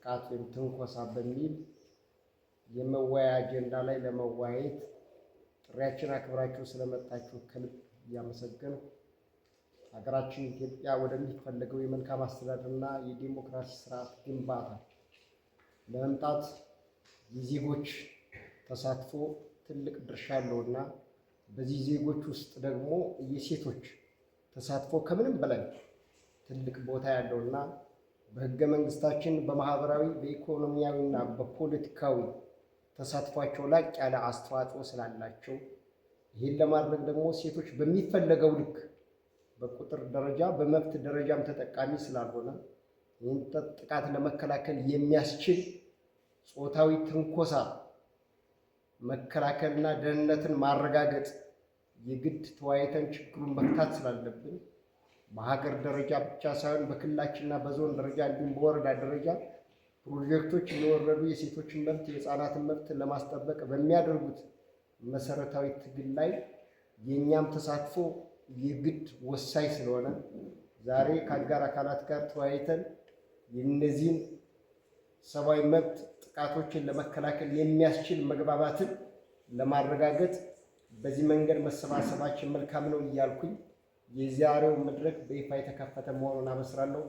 ጥቃት ወይም ትንኮሳ በሚል የመወያያ አጀንዳ ላይ ለመወያየት ጥሪያችን አክብራችሁ ስለመጣችሁ ከልብ እያመሰገንኩ ሀገራችን ኢትዮጵያ ወደሚፈለገው የመልካም አስተዳደርና የዲሞክራሲ ስርዓት ግንባታ ለመምጣት የዜጎች ተሳትፎ ትልቅ ድርሻ አለውና በዚህ ዜጎች ውስጥ ደግሞ የሴቶች ተሳትፎ ከምንም በላይ ትልቅ ቦታ ያለውና በሕገ መንግስታችን በማህበራዊ በኢኮኖሚያዊና በፖለቲካዊ ተሳትፏቸው ላቅ ያለ አስተዋጽኦ ስላላቸው ይህን ለማድረግ ደግሞ ሴቶች በሚፈለገው ልክ በቁጥር ደረጃ በመብት ደረጃም ተጠቃሚ ስላልሆነ ይህን ጥቃት ለመከላከል የሚያስችል ጾታዊ ትንኮሳ መከላከልና ደህንነትን ማረጋገጥ የግድ ተወያይተን ችግሩን መፍታት ስላለብን በሀገር ደረጃ ብቻ ሳይሆን በክልላችንና በዞን ደረጃ እንዲሁም በወረዳ ደረጃ ፕሮጀክቶች እየወረዱ የሴቶችን መብት የህፃናትን መብት ለማስጠበቅ በሚያደርጉት መሰረታዊ ትግል ላይ የእኛም ተሳትፎ የግድ ወሳኝ ስለሆነ ዛሬ ከአጋር አካላት ጋር ተወያይተን የእነዚህን ሰብአዊ መብት ጥቃቶችን ለመከላከል የሚያስችል መግባባትን ለማረጋገጥ በዚህ መንገድ መሰባሰባችን መልካም ነው እያልኩኝ የዛሬው መድረክ በይፋ የተከፈተ መሆኑን አበስራለሁ።